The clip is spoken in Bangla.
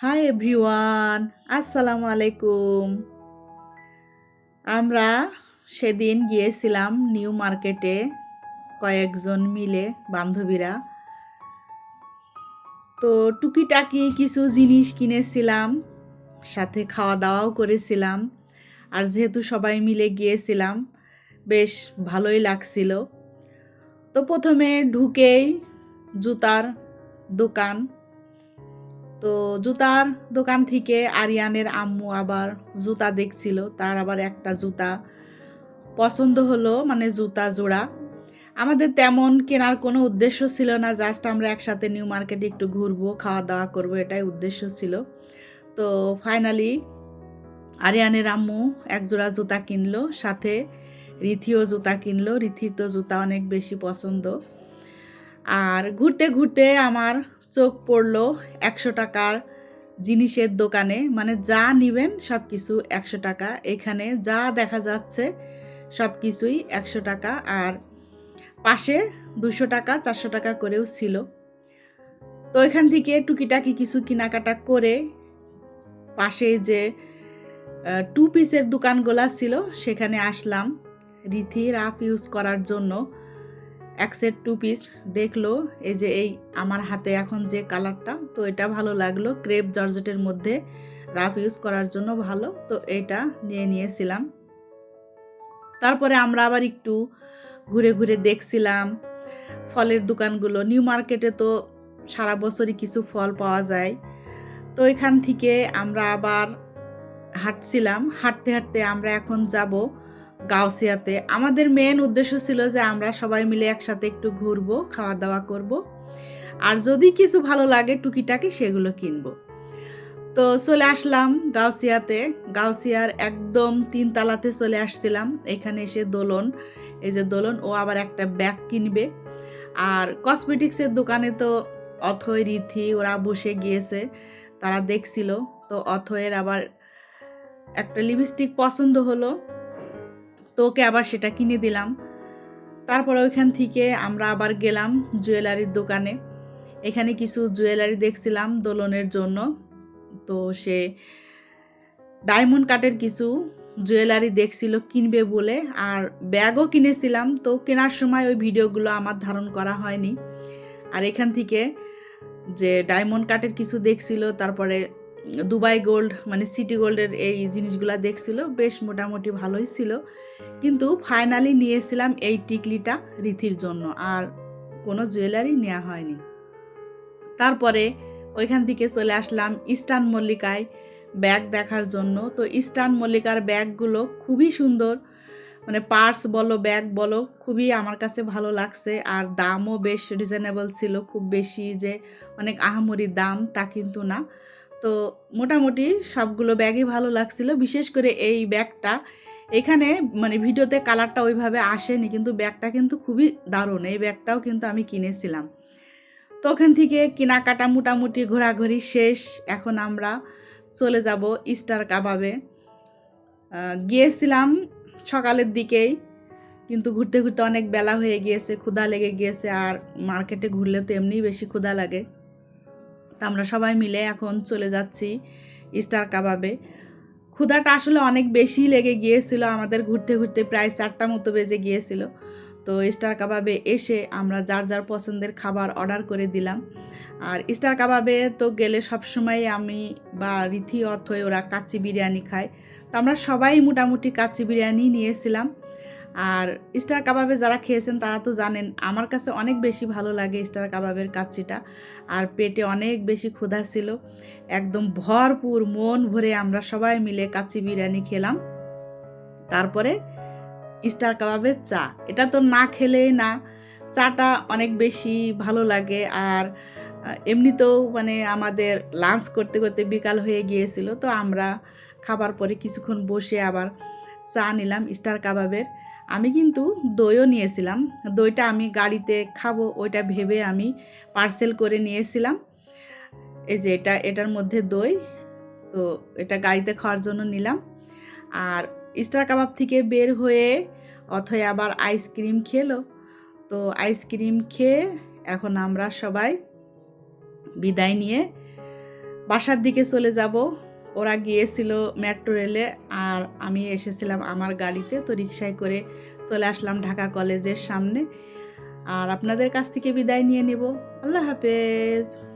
হাই এভরিওয়ান, আসসালামু আলাইকুম। আমরা সেদিন গিয়েছিলাম নিউ মার্কেটে কয়েকজন মিলে বান্ধবীরা। তো টুকিটাকি কিছু জিনিস কিনেছিলাম, সাথে খাওয়া দাওয়াও করেছিলাম। আর যেহেতু সবাই মিলে গিয়েছিলাম, বেশ ভালোই লাগছিল। তো প্রথমে ঢুকেই জুতার দোকান। তো জুতার দোকান থেকে আরিয়ানের আম্মু আবার জুতা দেখছিল, তার আবার একটা জুতা পছন্দ হলো, মানে জুতা জোড়া। আমাদের তেমন কেনার কোনো উদ্দেশ্য ছিল না, জাস্ট আমরা একসাথে নিউ মার্কেটে একটু ঘুরবো, খাওয়া দাওয়া করবো, এটাই উদ্দেশ্য ছিল। তো ফাইনালি আরিয়ানের আম্মু এক জোড়া জুতা কিনলো, সাথে রিথিও জুতা কিনলো। রিথির তো জুতা অনেক বেশি পছন্দ। আর ঘুরতে ঘুরতে আমার চোখ পড়লো 100 টাকার জিনিসের দোকানে, মানে যা নিবেন সব কিছু 100 টাকা। এখানে যা দেখা যাচ্ছে সব কিছুই 100 টাকা, আর পাশে 200 টাকা 400 টাকা করেও ছিল। তো এখান থেকে টুকিটাকি কিছু কেনাকাটা করে পাশে যে 2 পিসের দোকানগুলা ছিল সেখানে আসলাম রিথি রাফ ইউজ করার জন্য। এক সেট 2 পিস দেখলো, এই যে এই আমার হাতে এখন যে কালারটা, তো এটা ভালো লাগলো, ক্রেপ জর্জেটের মধ্যে রাফ ইউজ করার জন্য ভালো, তো এটা নিয়েছিলাম। তারপরে আমরা আবার একটু ঘুরে ঘুরে দেখছিলাম ফলের দোকানগুলো। নিউ মার্কেটে তো সারা বছরই কিছু ফল পাওয়া যায়। তো এখান থেকে আমরা আবার হাঁটছিলাম, হাঁটতে হাঁটতে আমরা এখন যাব গাউসিয়াতে। আমাদের মেন উদ্দেশ্য ছিল যে আমরা সবাই মিলে একসাথে একটু ঘুরবো, খাওয়া দাওয়া করব, আর যদি কিছু ভালো লাগে টুকিটাকি সেগুলো কিনবো। তো চলে আসলাম গাউসিয়াতে। গাউসিয়ার একদম 3 তলাতে চলে আসছিলাম। এখানে এসে দোলন, এই যে দোলন, ও আবার একটা ব্যাগ কিনবে। আর কসমেটিক্সের দোকানে তো অথৈ রিথি ওরা বসে গিয়েছে, তারা দেখছিল। তো অথয়ের আবার একটা লিপস্টিক পছন্দ হলো, তো ওকে আবার সেটা কিনে দিলাম। তারপরে ওইখান থেকে আমরা আবার গেলাম জুয়েলারির দোকানে। এখানে কিছু জুয়েলারি দেখছিলাম দোলনের জন্য। তো সে ডায়মন্ড কাটের কিছু জুয়েলারি দেখছিল কিনবে বলে, আর ব্যাগও কিনেছিলাম। তো কেনার সময় ওই ভিডিওগুলো আমার ধারণ করা হয়নি। আর এখান থেকে যে ডায়মন্ড কাটের কিছু দেখছিল, তারপরে দুবাই গোল্ড মানে সিটি গোল্ডের এই জিনিসগুলো দেখছিল, বেশ মোটামুটি ভালোই ছিল। কিন্তু ফাইনালি নিয়েছিলাম এই টিকলিটা রিথির জন্য, আর কোনো জুয়েলারি নেওয়া হয়নি। তারপরে ওইখান থেকে চলে আসলাম ইস্টার্ন মল্লিকায় ব্যাগ দেখার জন্য। তো ইস্টার্ন মল্লিকার ব্যাগগুলো খুবই সুন্দর, মানে পার্স বলো ব্যাগ বলো, খুবই আমার কাছে ভালো লাগছে। আর দামও বেশ রিজনেবল ছিল, খুব বেশি যে অনেক আহামরি দাম তা কিন্তু না। তো মোটামুটি সবগুলো ব্যাগই ভালো লাগছিল, বিশেষ করে এই ব্যাগটা। এখানে মানে ভিডিওতে কালারটা ওইভাবে আসেনি, কিন্তু ব্যাগটা কিন্তু খুবই দারুণ। এই ব্যাগটাও কিন্তু আমি কিনেছিলাম। তো ওখান থেকে কেনাকাটা মোটামুটি ঘোরাঘুরি শেষ। এখন আমরা চলে যাব স্টার কাবাবে। গিয়েছিলাম সকালের দিকেই, কিন্তু ঘুরতে ঘুরতে অনেক বেলা হয়ে গিয়েছে, ক্ষুধা লেগে গিয়েছে। আর মার্কেটে ঘুরলে তো এমনিই বেশি ক্ষুধা লাগে। তো আমরা সবাই মিলে এখন চলে যাচ্ছি স্টার কাবাবে। ক্ষুধাটা আসলে অনেক বেশি লেগে গিয়েছিল আমাদের, ঘুরতে ঘুরতে প্রায় 4টা মতো বেজে গিয়েছিল। তো স্টার কাবাবে এসে আমরা যার যার পছন্দের খাবার অর্ডার করে দিলাম। আর স্টার কাবাবে তো গেলে সবসময় আমি বা রিথি অথই ওরা কাচ্চি বিরিয়ানি খায়। তো আমরা সবাই মোটামুটি কাচ্চি বিরিয়ানি নিয়েছিলাম। আর স্টার কাবাবে যারা খেয়েছেন তারা তো জানেন আমার কাছে অনেক বেশি ভালো লাগে স্টার কাবাবের কাচ্চিটা। আর পেটে অনেক বেশি ক্ষুধা ছিল, একদম ভরপুর মন ভরে আমরা সবাই মিলে কাচ্চি বিরিয়ানি খেলাম। তারপরে স্টার কাবাবের চা, এটা তো না খেলেই না, চাটা অনেক বেশি ভালো লাগে। আর এমনিতেও মানে আমাদের লাঞ্চ করতে করতে বিকাল হয়ে গিয়েছিল, তো আমরা খাবার পরে কিছুক্ষণ বসে আবার চা নিলাম স্টার কাবাবের। আমি কিন্তু দইও নিয়েছিলাম, দইটা আমি গাড়িতে খাবো ওইটা ভেবে আমি পার্সেল করে নিয়েছিলাম। এই যে এটার মধ্যে দই, তো এটা গাড়িতে খাওয়ার জন্য নিলাম। আর স্টার কাবাব থেকে বের হয়ে অথয় আবার আইসক্রিম খেলো। তো আইসক্রিম খেয়ে এখন আমরা সবাই বিদায় নিয়ে বাসার দিকে চলে যাব। ওরা গিয়েছিল মেট্রো রেলে আর আমি এসেছিলাম আমার গাড়িতে, তো রিকশায় করে চলে আসলাম ঢাকা কলেজের সামনে। আর আপনাদের কাছ থেকে বিদায় নিয়ে নেব। আল্লাহ হাফেজ।